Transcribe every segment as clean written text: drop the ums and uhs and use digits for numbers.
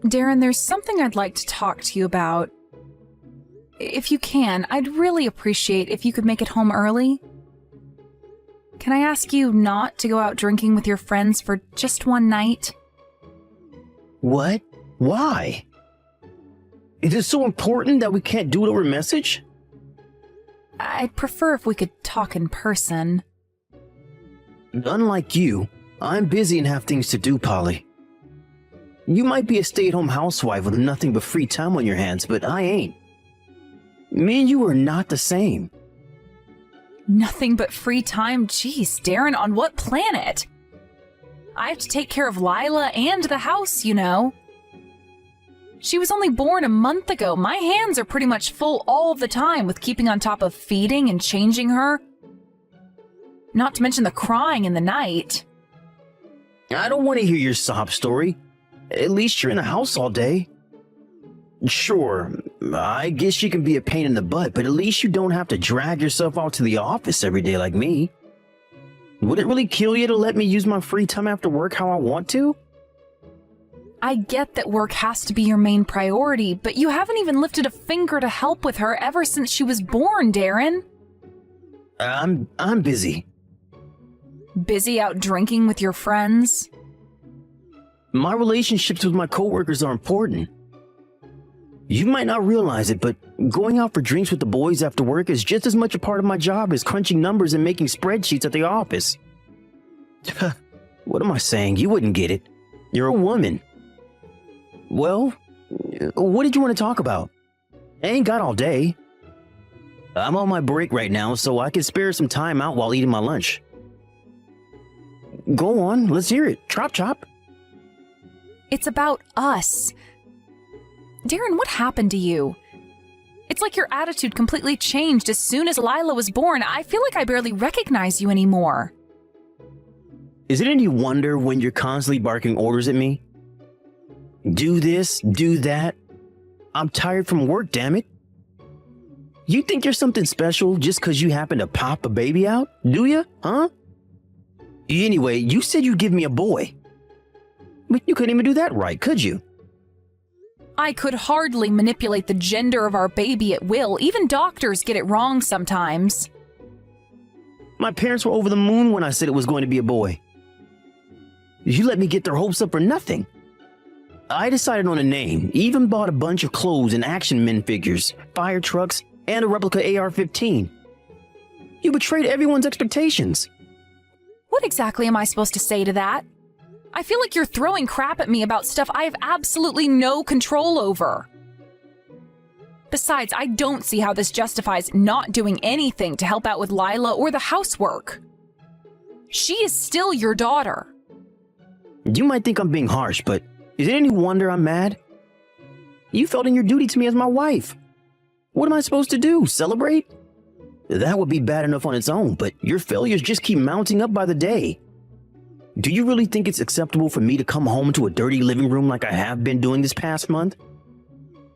Darren, there's something I'd like to talk to you about. If you can, I'd really appreciate if you could make it home early. Can I ask you not to go out drinking with your friends for just one night? What? Why? Is it so important that we can't do it over message? I'd prefer if we could talk in person. Unlike you, I'm busy and have things to do, Polly. You might be a stay-at-home housewife with nothing but free time on your hands, but I ain't. Me and you are not the same. Nothing but free time? Jeez, Darren, on what planet? I have to take care of Lila and the house, you know. She was only born a month ago. My hands are pretty much full all the time with keeping on top of feeding and changing her. Not to mention the crying in the night. I don't want to hear your sob story. At least you're in the house all day. Sure, I guess you can be a pain in the butt, but at least you don't have to drag yourself out to the office every day like me. Would it really kill you to let me use my free time after work how I want to? I get that work has to be your main priority, but you haven't even lifted a finger to help with her ever since she was born, Darren. I'm busy. Busy out drinking with your friends? My relationships with my coworkers are important. You might not realize it, but going out for drinks with the boys after work is just as much a part of my job as crunching numbers and making spreadsheets at the office. What am I saying? You wouldn't get it. You're a woman. Well, what did you want to talk about? I ain't got all day. I'm on my break right now, so I can spare some time out while eating my lunch. Go on, let's hear it. Chop chop. It's about us. Darren, what happened to you? It's like your attitude completely changed as soon as Lila was born. I feel like I barely recognize you anymore. Is it any wonder when you're constantly barking orders at me? Do this, do that. I'm tired from work, damn it. You think you're something special just because you happen to pop a baby out? Do you? Huh? Anyway, you said you'd give me a boy. But you couldn't even do that right, could you? I could hardly manipulate the gender of our baby at will. Even doctors get it wrong sometimes. My parents were over the moon when I said it was going to be a boy. You let me get their hopes up for nothing. I decided on a name, even bought a bunch of clothes and action men figures, fire trucks, and a replica AR-15. You betrayed everyone's expectations. What exactly am I supposed to say to that? I feel like you're throwing crap at me about stuff I have absolutely no control over. Besides, I don't see how this justifies not doing anything to help out with Lila or the housework. She is still your daughter. You might think I'm being harsh, but is it any wonder I'm mad? You felt in your duty to me as my wife. What am I supposed to do? Celebrate? That would be bad enough on its own, but your failures just keep mounting up by the day. Do you really think it's acceptable for me to come home to a dirty living room like I have been doing this past month?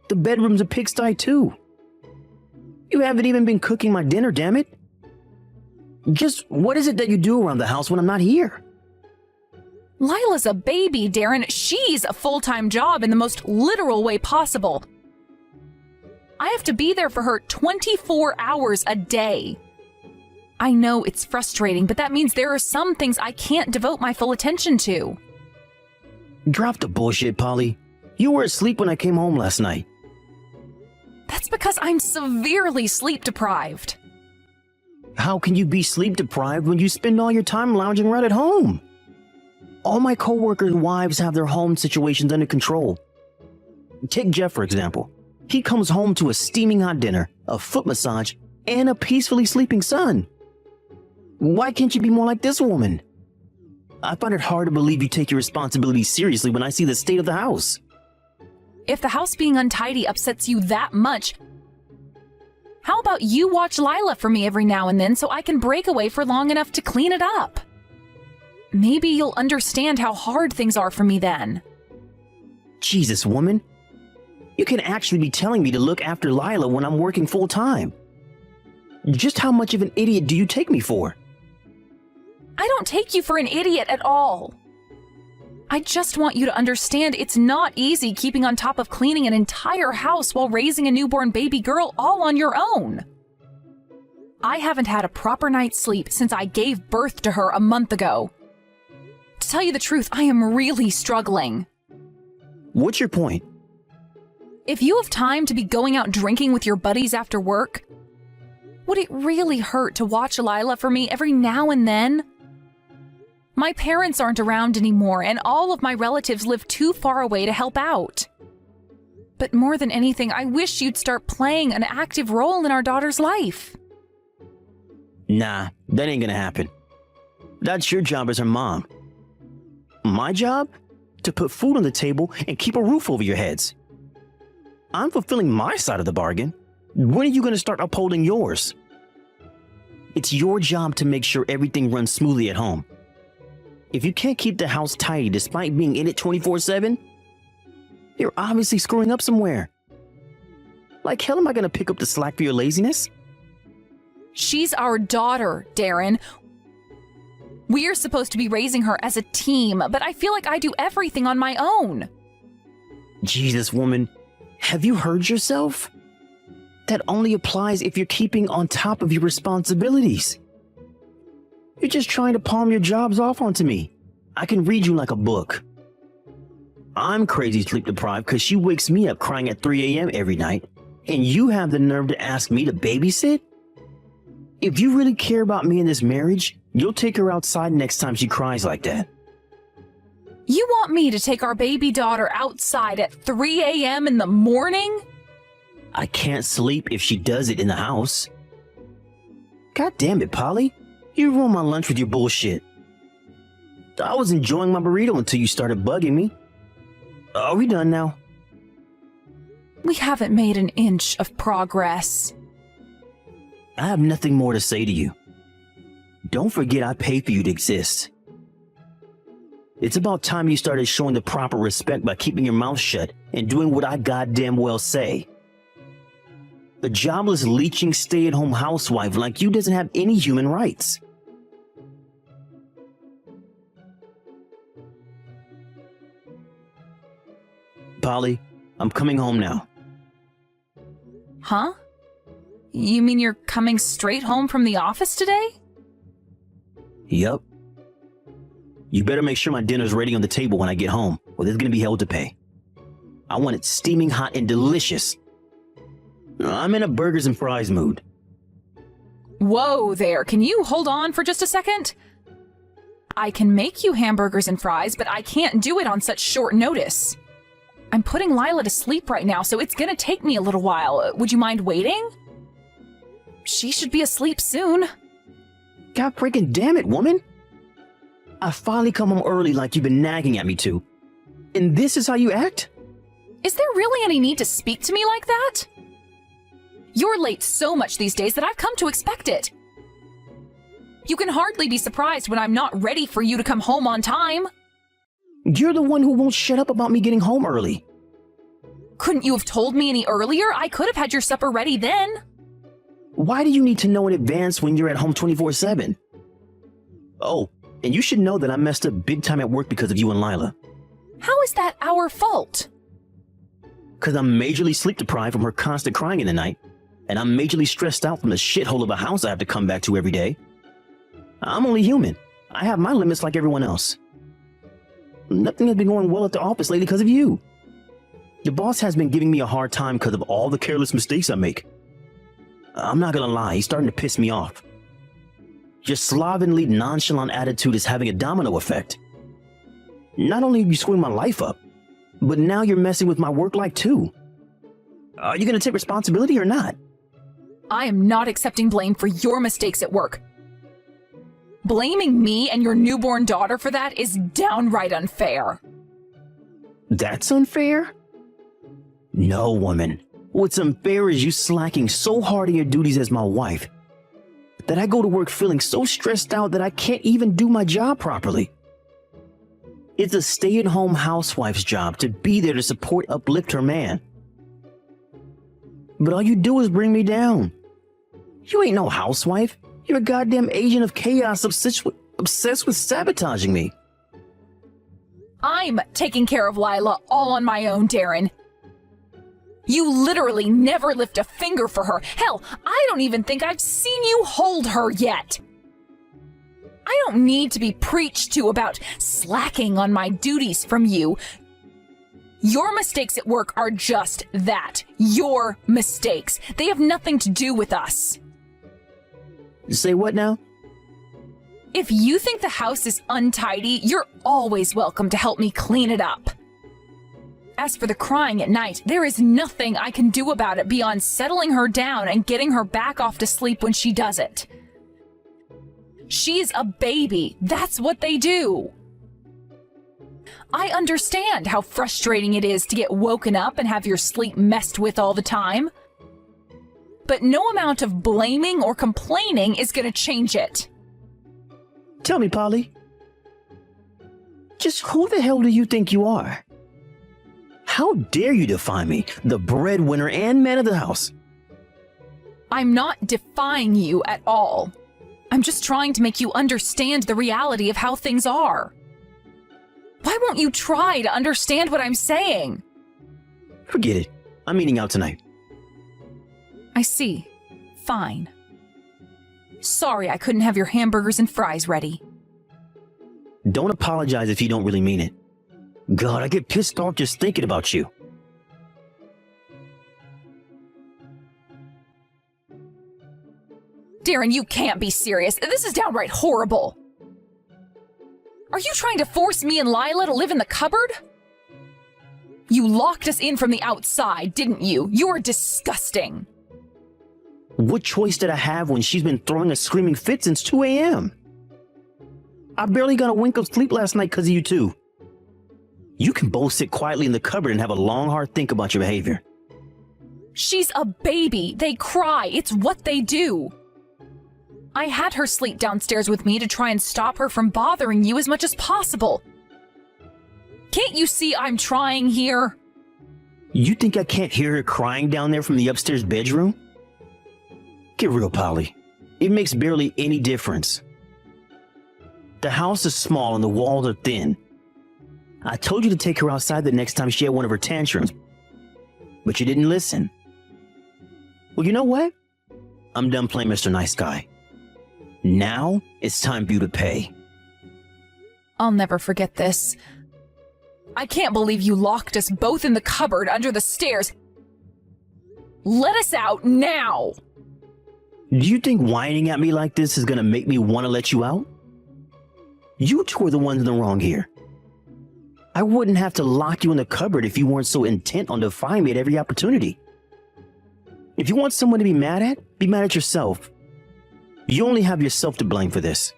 The bedroom's a pigsty too. You haven't even been cooking my dinner, damn it. Just what is it that you do around the house when I'm not here? Lila's a baby, Darren. She's a full-time job in the most literal way possible. I have to be there for her 24 hours a day. I know it's frustrating, but that means there are some things I can't devote my full attention to. Drop the bullshit, Polly. You were asleep when I came home last night. That's because I'm severely sleep-deprived. How can you be sleep-deprived when you spend all your time lounging around at home? All my coworkers' wives have their home situations under control. Take Jeff, for example. He comes home to a steaming hot dinner, a foot massage, and a peacefully sleeping son. Why can't you be more like this woman? I find it hard to believe you take your responsibilities seriously when I see the state of the house. If the house being untidy upsets you that much, how about you watch Lila for me every now and then so I can break away for long enough to clean it up? Maybe you'll understand how hard things are for me then. Jesus, woman. You can actually be telling me to look after Lila when I'm working full-time. Just how much of an idiot do you take me for? I don't take you for an idiot at all. I just want you to understand it's not easy keeping on top of cleaning an entire house while raising a newborn baby girl all on your own. I haven't had a proper night's sleep since I gave birth to her a month ago. To tell you the truth, I am really struggling. What's your point? If you have time to be going out drinking with your buddies after work, would it really hurt to watch Lila for me every now and then? My parents aren't around anymore, and all of my relatives live too far away to help out. But more than anything, I wish you'd start playing an active role in our daughter's life. Nah, that ain't gonna happen. That's your job as her mom. My job? To put food on the table and keep a roof over your heads. I'm fulfilling my side of the bargain. When are you gonna start upholding yours? It's your job to make sure everything runs smoothly at home. If you can't keep the house tidy despite being in it 24/7, you're obviously screwing up somewhere. Like hell am I gonna pick up the slack for your laziness? She's our daughter, Darren. We're supposed to be raising her as a team, but I feel like I do everything on my own. Jesus, woman, have you heard yourself? That only applies if you're keeping on top of your responsibilities. You're just trying to palm your jobs off onto me. I can read you like a book. I'm crazy sleep deprived because she wakes me up crying at 3 a.m. every night, and you have the nerve to ask me to babysit? If you really care about me in this marriage, you'll take her outside next time she cries like that. You want me to take our baby daughter outside at 3 a.m. in the morning? I can't sleep if she does it in the house. God damn it, Polly. You ruined my lunch with your bullshit. I was enjoying my burrito until you started bugging me. Are we done now? We haven't made an inch of progress. I have nothing more to say to you. Don't forget I pay for you to exist. It's about time you started showing the proper respect by keeping your mouth shut and doing what I goddamn well say. A jobless, leeching, stay-at-home housewife like you doesn't have any human rights. Polly, I'm coming home now. Huh? You mean you're coming straight home from the office today? Yep. You better make sure my dinner's ready on the table when I get home, or there's gonna be hell to pay. I want it steaming hot and delicious. I'm in a burgers and fries mood. Whoa there, can you hold on for just a second? I can make you hamburgers and fries, but I can't do it on such short notice. I'm putting Lila to sleep right now, so it's gonna take me a little while. Would you mind waiting? She should be asleep soon. God freaking damn it, woman! I finally come home early like you've been nagging at me to. And this is how you act? Is there really any need to speak to me like that? You're late so much these days that I've come to expect it. You can hardly be surprised when I'm not ready for you to come home on time. You're the one who won't shut up about me getting home early. Couldn't you have told me any earlier? I could have had your supper ready then. Why do you need to know in advance when you're at home 24/7? Oh, and you should know that I messed up big time at work because of you and Lila. How is that our fault? Because I'm majorly sleep deprived from her constant crying in the night, and I'm majorly stressed out from the shithole of a house I have to come back to every day. I'm only human. I have my limits like everyone else. Nothing has been going well at the office lately because of you. Your boss has been giving me a hard time because of all the careless mistakes I make. I'm not gonna lie, he's starting to piss me off. Your slovenly, nonchalant attitude is having a domino effect. Not only are you screwing my life up, but now you're messing with my work life too. Are you gonna take responsibility or not? I am not accepting blame for your mistakes at work. Blaming me and your newborn daughter for that is downright unfair. That's unfair? No, woman. What's unfair is you slacking so hard in your duties as my wife that I go to work feeling so stressed out that I can't even do my job properly. It's a stay-at-home housewife's job to be there to support, uplift her man. But all you do is bring me down. You ain't no housewife. You're a goddamn agent of chaos obsessed with sabotaging me. I'm taking care of Lila all on my own, Darren. You literally never lift a finger for her. Hell, I don't even think I've seen you hold her yet. I don't need to be preached to about slacking on my duties from you. Your mistakes at work are just that. Your mistakes. They have nothing to do with us. Say what now? If you think the house is untidy, you're always welcome to help me clean it up. As for the crying at night, there is nothing I can do about it beyond settling her down and getting her back off to sleep when she does it. She's a baby. That's what they do. I understand how frustrating it is to get woken up and have your sleep messed with all the time. But no amount of blaming or complaining is going to change it. Tell me, Polly. Just who the hell do you think you are? How dare you defy me, the breadwinner and man of the house? I'm not defying you at all. I'm just trying to make you understand the reality of how things are. Why won't you try to understand what I'm saying? Forget it. I'm eating out tonight. I see. Fine. Sorry I couldn't have your hamburgers and fries ready. Don't apologize if you don't really mean it. God, I get pissed off just thinking about you. Darren, you can't be serious. This is downright horrible. Are you trying to force me and Lila to live in the cupboard? You locked us in from the outside, didn't you? You're disgusting. What choice did I have when she's been throwing a screaming fit since 2 a.m.? I barely got a wink of sleep last night because of you two. You can both sit quietly in the cupboard and have a long, hard think about your behavior. She's a baby. They cry. It's what they do. I had her sleep downstairs with me to try and stop her from bothering you as much as possible. Can't you see I'm trying here? You think I can't hear her crying down there from the upstairs bedroom? Get real, Polly. It makes barely any difference. The house is small and the walls are thin. I told you to take her outside the next time she had one of her tantrums, but you didn't listen. Well, you know what? I'm done playing Mr. Nice Guy. Now it's time for you to pay. I'll never forget this. I can't believe you locked us both in the cupboard under the stairs. Let us out now! Do you think whining at me like this is gonna make me want to let you out? You two are the ones in the wrong here. I wouldn't have to lock you in the cupboard if you weren't so intent on defying me at every opportunity. If you want someone to be mad at yourself. You only have yourself to blame for this.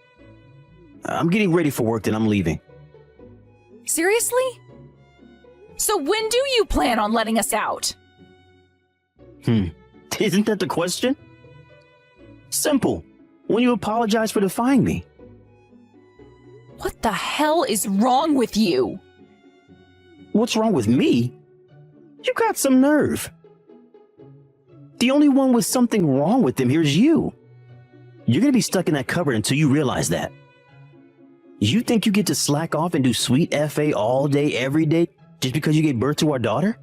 I'm getting ready for work, then I'm leaving. Seriously? So when do you plan on letting us out? Isn't that the question? Simple. When you apologize for defying me. What the hell is wrong with you? What's wrong with me? You got some nerve. The only one with something wrong with him here is you. You're gonna be stuck in that cupboard until you realize that. You think you get to slack off and do sweet FA all day, every day, just because you gave birth to our daughter?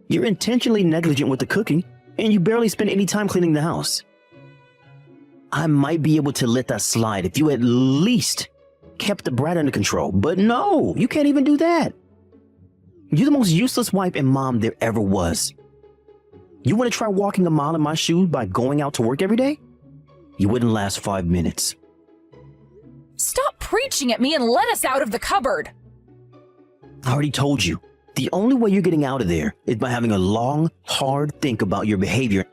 You're intentionally negligent with the cooking, and you barely spend any time cleaning the house. I might be able to let that slide if you at least kept the brat under control, but no, you can't even do that. You're the most useless wife and mom there ever was. You want to try walking a mile in my shoes by going out to work every day? You wouldn't last 5 minutes. Stop preaching at me and let us out of the cupboard. I already told you, the only way you're getting out of there is by having a long, hard think about your behavior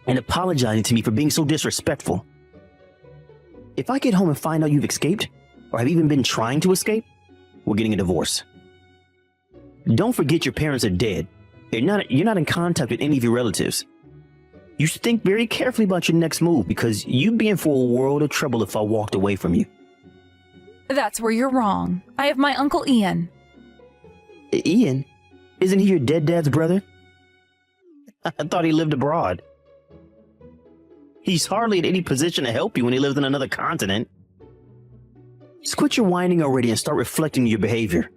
and apologizing to me for being so disrespectful. If I get home and find out you've escaped, or have even been trying to escape, we're getting a divorce. Don't forget your parents are dead. You're not in contact with any of your relatives. You should think very carefully about your next move because you'd be in for a world of trouble if I walked away from you. That's where you're wrong. I have my Uncle Ian. Ian? Isn't he your dead dad's brother? I thought he lived abroad. He's hardly in any position to help you when he lives in another continent. Just quit your whining already and start reflecting on your behavior.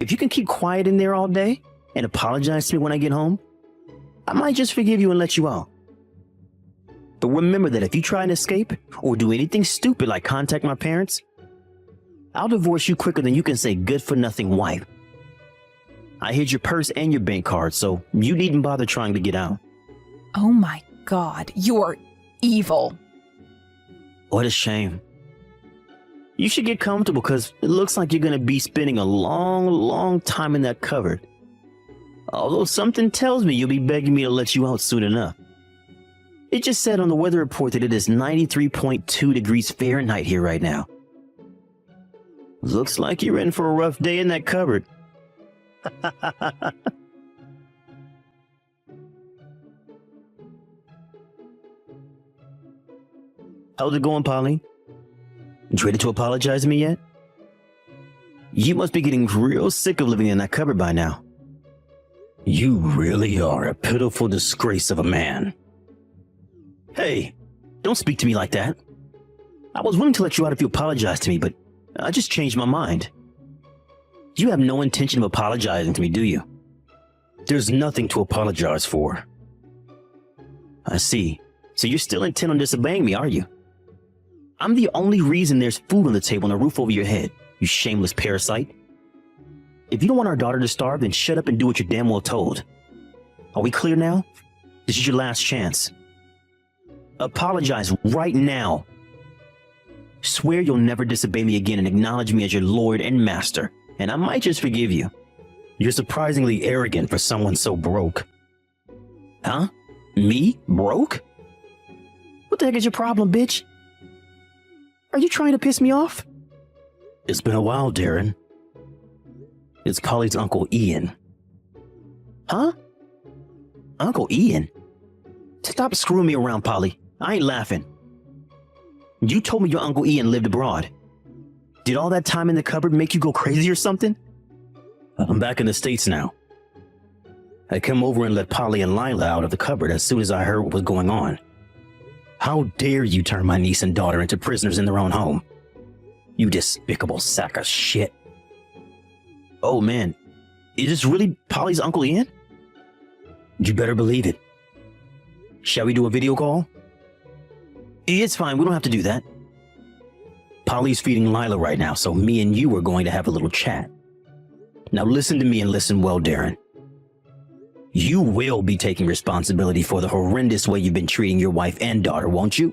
If you can keep quiet in there all day and apologize to me when I get home, I might just forgive you and let you out. But remember that if you try and escape or do anything stupid like contact my parents, I'll divorce you quicker than you can say good-for-nothing wife. I hid your purse and your bank card, so you needn't bother trying to get out. Oh my God, you're evil. What a shame. You should get comfortable because it looks like you're going to be spending a long time in that cupboard. Although something tells me you'll be begging me to let you out soon enough. It just said on the weather report that it is 93.2 degrees Fahrenheit here right now. Looks like you're in for a rough day in that cupboard. How's it going, Polly? You ready to apologize to me yet? You must be getting real sick of living in that cupboard by now. You really are a pitiful disgrace of a man. Hey, don't speak to me like that. I was willing to let you out if you apologized to me, but I just changed my mind. You have no intention of apologizing to me, do you? There's nothing to apologize for. I see. So you're still intent on disobeying me, are you? I'm the only reason there's food on the table and a roof over your head, you shameless parasite. If you don't want our daughter to starve, then shut up and do what you're damn well told. Are we clear now? This is your last chance. Apologize right now. Swear you'll never disobey me again and acknowledge me as your lord and master, and I might just forgive you. You're surprisingly arrogant for someone so broke. Huh? Me? Broke? What the heck is your problem, bitch? Are you trying to piss me off? It's been a while, Darren. It's Polly's Uncle Ian. Huh? Uncle Ian? Stop screwing me around, Polly. I ain't laughing. You told me your Uncle Ian lived abroad. Did all that time in the cupboard make you go crazy or something? I'm back in the States now. I came over and let Polly and Lila out of the cupboard as soon as I heard what was going on. How dare you turn my niece and daughter into prisoners in their own home? You despicable sack of shit. Oh man, is this really Polly's Uncle Ian? You better believe it. Shall we do a video call? It's fine, we don't have to do that. Polly's feeding Lila right now, so me and you are going to have a little chat. Now listen to me and listen well, Darren. You will be taking responsibility for the horrendous way you've been treating your wife and daughter, won't you?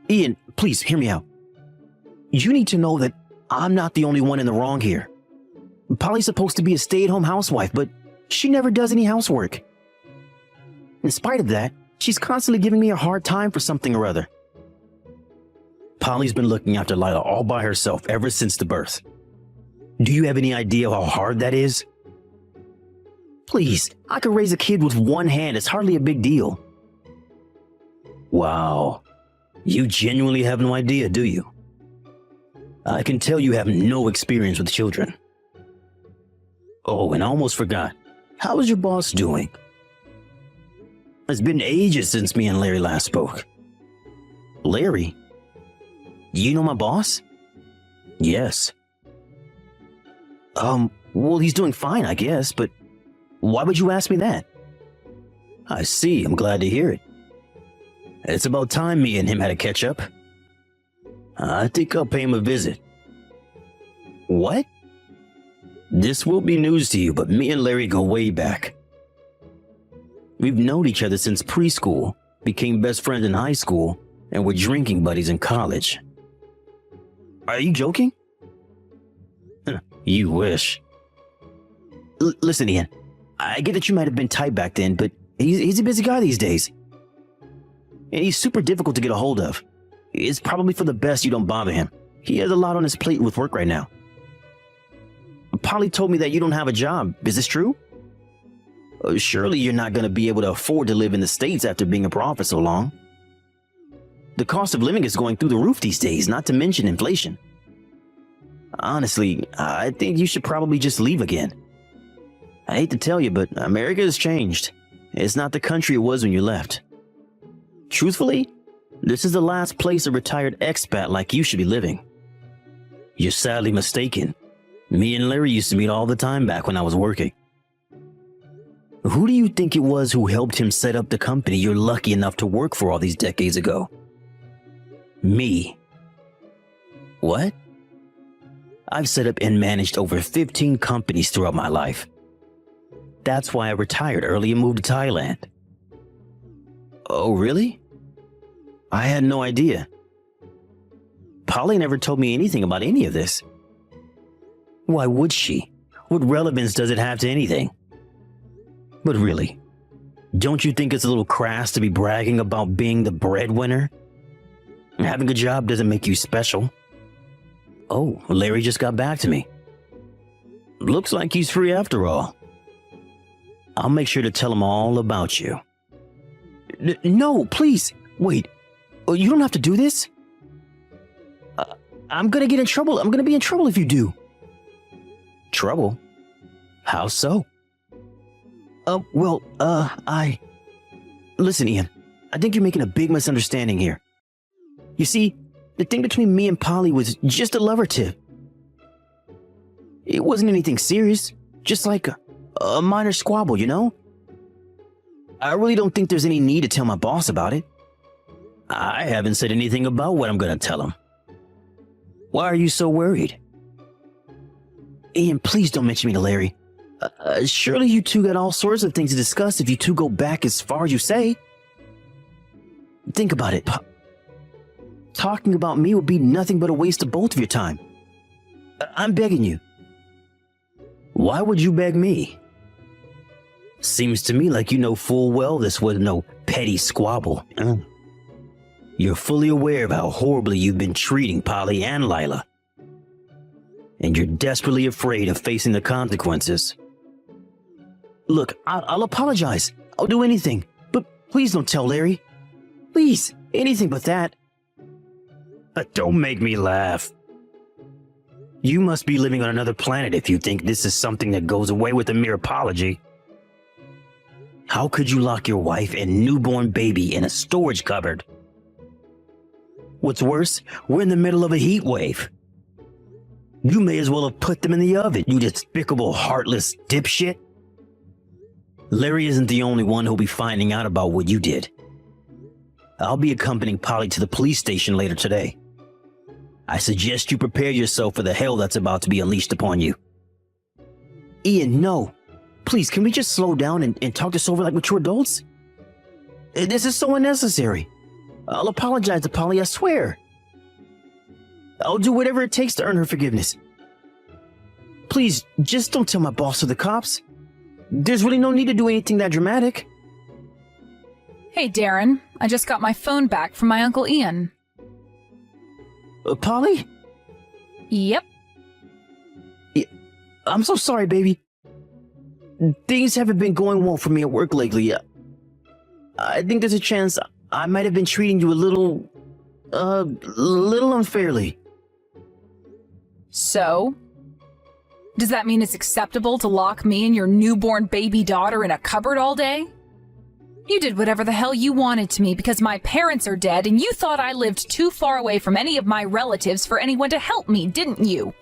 Ian, please hear me out. You need to know that I'm not the only one in the wrong here. Polly's supposed to be a stay-at-home housewife, but she never does any housework. In spite of that, she's constantly giving me a hard time for something or other. Polly's been looking after Lila all by herself ever since the birth. Do you have any idea how hard that is? Please, I could raise a kid with one hand. It's hardly a big deal. Wow. You genuinely have no idea, do you? I can tell you have no experience with children. Oh, and I almost forgot. How is your boss doing? It's been ages since me and Larry last spoke. Larry? You know my boss? Yes. Well, he's doing fine, I guess, but why would you ask me that? I see, I'm glad to hear it. It's about time me and him had a catch-up. I think I'll pay him a visit. What? This will be news to you, but me and Larry go way back. We've known each other since preschool, became best friends in high school, and were drinking buddies in college. Are you joking? You wish. Listen, Ian, I get that you might have been tight back then, but he's a busy guy these days. And he's super difficult to get a hold of. It's probably for the best you don't bother him. He has a lot on his plate with work right now. Polly told me that you don't have a job. Is this true? Surely you're not going to be able to afford to live in the States after being abroad for so long. The cost of living is going through the roof these days, not to mention inflation. Honestly, I think you should probably just leave again. I hate to tell you, but America has changed. It's not the country it was when you left. Truthfully, This is the last place a retired expat like you should be living. You're sadly mistaken. Me and Larry used to meet all the time back when I was working. Who do you think it was who helped him set up the company you're lucky enough to work for all these decades ago? Me. What? I've set up and managed over 15 companies throughout my life. That's why I retired early and moved to Thailand. Oh, really? I had no idea. Polly never told me anything about any of this. Why would she? What relevance does it have to anything? But really, don't you think it's a little crass to be bragging about being the breadwinner? Having a job doesn't make you special. Oh, Larry just got back to me. Looks like he's free after all. I'll make sure to tell him all about you. No, please, wait. You don't have to do this. I'm gonna get in trouble. I'm gonna be in trouble if you do. Trouble? How so? Listen, Ian, I think you're making a big misunderstanding here. You see, the thing between me and Polly was just a lover tip. It wasn't anything serious, just like a minor squabble, you know? I really don't think there's any need to tell my boss about it. I haven't said anything about what I'm gonna tell him. Why are you so worried? Ian, please don't mention me to Larry. Surely you two got all sorts of things to discuss if you two go back as far as you say. Think about it. Talking about me would be nothing but a waste of both of your time. I'm begging you. Why would you beg me? Seems to me like you know full well this was no petty squabble. You're fully aware of how horribly you've been treating Polly and Lila. And you're desperately afraid of facing the consequences. Look, I'll apologize. I'll do anything. But please don't tell Larry. Please, anything but that. Don't make me laugh. You must be living on another planet if you think this is something that goes away with a mere apology. How could you lock your wife and newborn baby in a storage cupboard? What's worse, we're in the middle of a heat wave. You may as well have put them in the oven, you despicable, heartless dipshit. Larry isn't the only one who'll be finding out about what you did. I'll be accompanying Polly to the police station later today. I suggest you prepare yourself for the hell that's about to be unleashed upon you. Ian, no. Please, can we just slow down and talk this over like mature adults? This is so unnecessary. I'll apologize to Polly, I swear. I'll do whatever it takes to earn her forgiveness. Please, just don't tell my boss or the cops. There's really no need to do anything that dramatic. Hey, Darren. I just got my phone back from my Uncle Ian. Polly? Yep. I'm so sorry, baby. Things haven't been going well for me at work lately. I think there's a chance I might have been treating you a little unfairly. So? Does that mean it's acceptable to lock me and your newborn baby daughter in a cupboard all day? You did whatever the hell you wanted to me because my parents are dead and you thought I lived too far away from any of my relatives for anyone to help me, didn't you?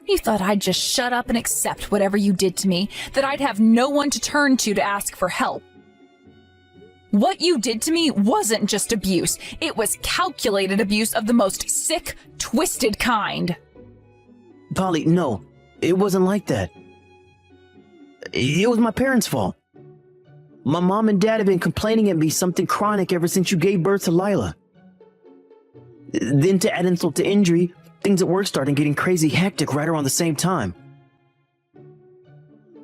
You thought I'd just shut up and accept whatever you did to me, that I'd have no one to turn to ask for help. What you did to me wasn't just abuse. It was calculated abuse of the most sick, twisted kind. Polly, no, it wasn't like that. It was my parents' fault. My mom and dad have been complaining at me something chronic ever since you gave birth to Lila. Then to add insult to injury, things at work started getting crazy hectic right around the same time.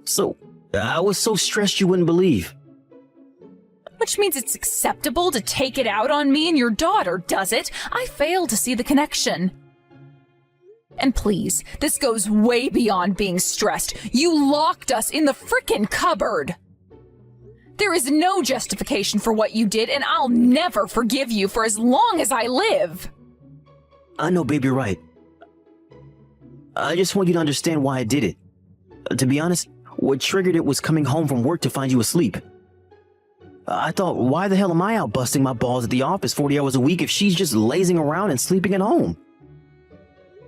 So, I was so stressed you wouldn't believe. Which means it's acceptable to take it out on me and your daughter, does it? I fail to see the connection. And please, this goes way beyond being stressed. You locked us in the frickin' cupboard. There is no justification for what you did, and I'll never forgive you for as long as I live. I know, babe, you're right. I just want you to understand why I did it. To be honest, what triggered it was coming home from work to find you asleep. I thought, why the hell am I out busting my balls at the office 40 hours a week if she's just lazing around and sleeping at home?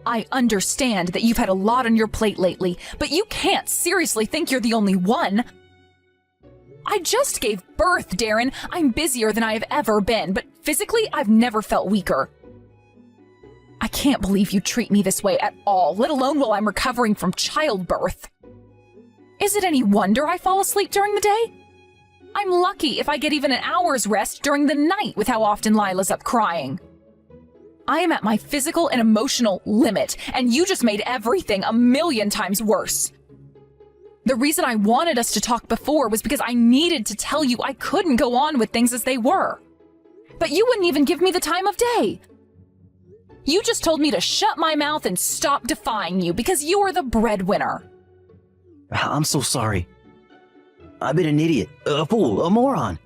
I understand that you've had a lot on your plate lately, but you can't seriously think you're the only one. I just gave birth, Darren. I'm busier than I have ever been, but physically, I've never felt weaker. I can't believe you treat me this way at all, let alone while I'm recovering from childbirth. Is it any wonder I fall asleep during the day? I'm lucky if I get even an hour's rest during the night with how often Lila's up crying. I am at my physical and emotional limit, and you just made everything a million times worse. The reason I wanted us to talk before was because I needed to tell you I couldn't go on with things as they were. But you wouldn't even give me the time of day. You just told me to shut my mouth and stop defying you because you are the breadwinner. I'm so sorry. I've been an idiot, a fool, a moron.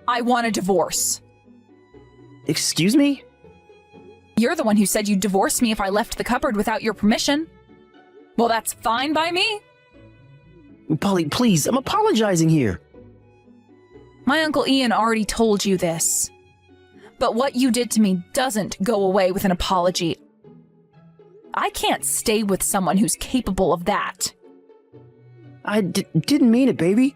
I want a divorce. Excuse me? You're the one who said you'd divorce me if I left the cupboard without your permission. Well, that's fine by me. Polly, please, I'm apologizing here. My Uncle Ian already told you this. But what you did to me doesn't go away with an apology. I can't stay with someone who's capable of that. I didn't mean it, baby.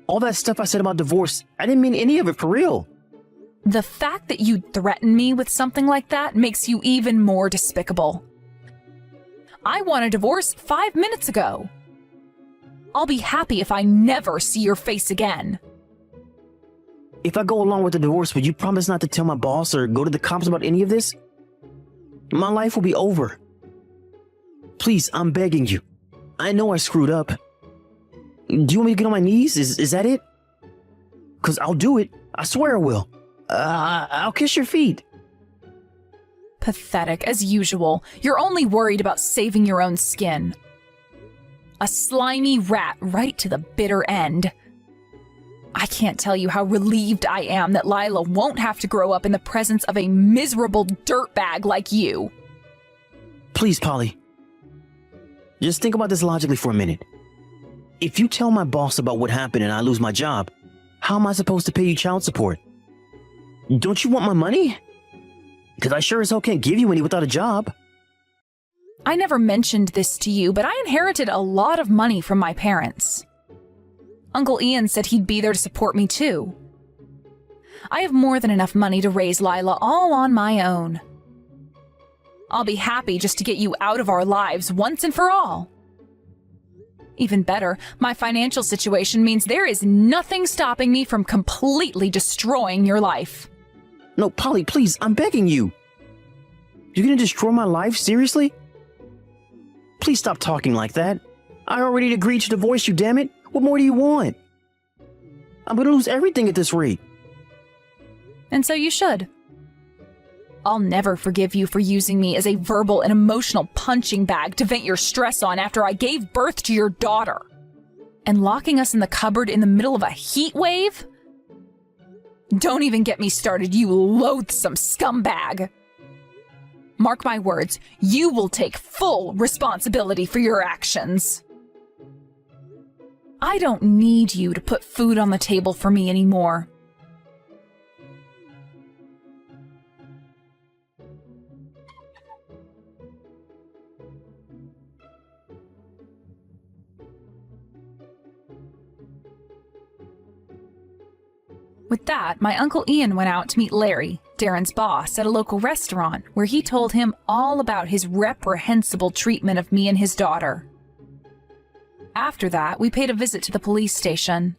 All that stuff I said about divorce, I didn't mean any of it for real. The fact that you'd threaten me with something like that makes you even more despicable. I want a divorce 5 minutes ago. I'll be happy if I never see your face again. If I go along with the divorce, would you promise not to tell my boss or go to the cops about any of this? My life will be over. Please, I'm begging you. I know I screwed up. Do you want me to get on my knees? Is that it? 'Cause I'll do it. I swear I will. I'll kiss your feet. Pathetic, as usual. You're only worried about saving your own skin. A slimy rat right to the bitter end. I can't tell you how relieved I am that Lila won't have to grow up in the presence of a miserable dirtbag like you. Please, Polly. Just think about this logically for a minute. If you tell my boss about what happened and I lose my job, how am I supposed to pay you child support? Don't you want my money? Because I sure as hell can't give you any without a job. I never mentioned this to you, but I inherited a lot of money from my parents. Uncle Ian said he'd be there to support me too. I have more than enough money to raise Lila all on my own. I'll be happy just to get you out of our lives once and for all. Even better, my financial situation means there is nothing stopping me from completely destroying your life. No, Polly, please, I'm begging you. You're gonna destroy my life? Seriously? Please stop talking like that. I already agreed to divorce you, damn it. What more do you want? I'm gonna lose everything at this rate. And so you should. I'll never forgive you for using me as a verbal and emotional punching bag to vent your stress on after I gave birth to your daughter. And locking us in the cupboard in the middle of a heat wave? Don't even get me started, you loathsome scumbag. Mark my words, you will take full responsibility for your actions. I don't need you to put food on the table for me anymore. With that, my Uncle Ian went out to meet Larry, Darren's boss, at a local restaurant where he told him all about his reprehensible treatment of me and his daughter. After that, we paid a visit to the police station.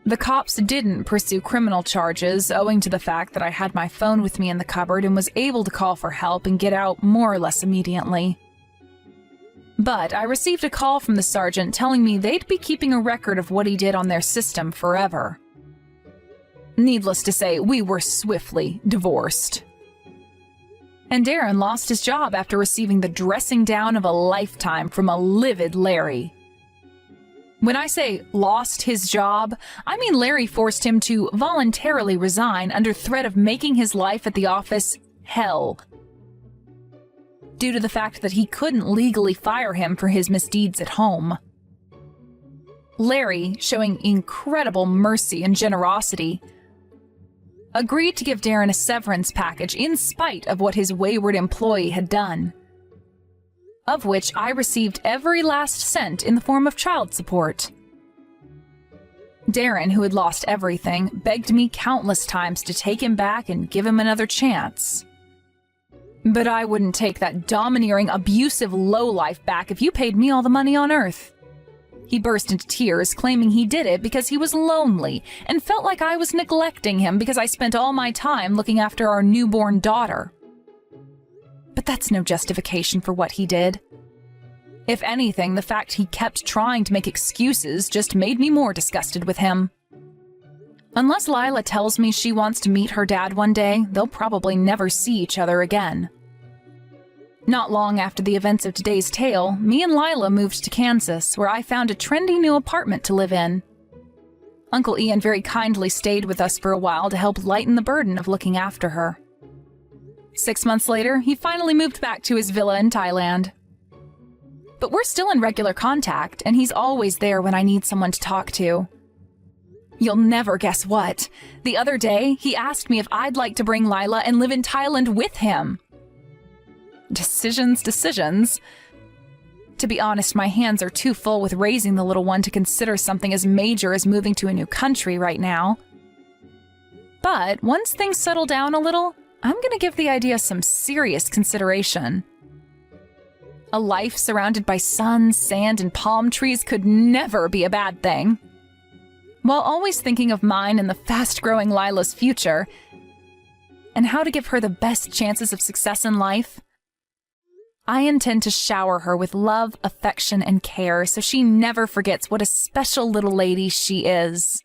The cops didn't pursue criminal charges owing to the fact that I had my phone with me in the cupboard and was able to call for help and get out more or less immediately. But I received a call from the sergeant telling me they'd be keeping a record of what he did on their system forever. Needless to say, we were swiftly divorced. And Darren lost his job after receiving the dressing down of a lifetime from a livid Larry. When I say lost his job, I mean Larry forced him to voluntarily resign under threat of making his life at the office hell, due to the fact that he couldn't legally fire him for his misdeeds at home. Larry, showing incredible mercy and generosity, agreed to give Darren a severance package in spite of what his wayward employee had done, of which I received every last cent in the form of child support. Darren, who had lost everything, begged me countless times to take him back and give him another chance. But I wouldn't take that domineering, abusive lowlife back if you paid me all the money on earth. He burst into tears, claiming he did it because he was lonely and felt like I was neglecting him because I spent all my time looking after our newborn daughter. But that's no justification for what he did. If anything, the fact he kept trying to make excuses just made me more disgusted with him. Unless Lila tells me she wants to meet her dad one day, they'll probably never see each other again. Not long after the events of today's tale, me and Lila moved to Kansas, where I found a trendy new apartment to live in. Uncle Ian very kindly stayed with us for a while to help lighten the burden of looking after her. 6 months later, he finally moved back to his villa in Thailand. But we're still in regular contact, and he's always there when I need someone to talk to. You'll never guess what. The other day, he asked me if I'd like to bring Lila and live in Thailand with him. Decisions. To be honest, my hands are too full with raising the little one to consider something as major as moving to a new country right now. But once things settle down a little, I'm going to give the idea some serious consideration. A life surrounded by sun, sand, and palm trees could never be a bad thing. While always thinking of mine and the fast-growing Lila's future, and how to give her the best chances of success in life, I intend to shower her with love, affection, and care so she never forgets what a special little lady she is.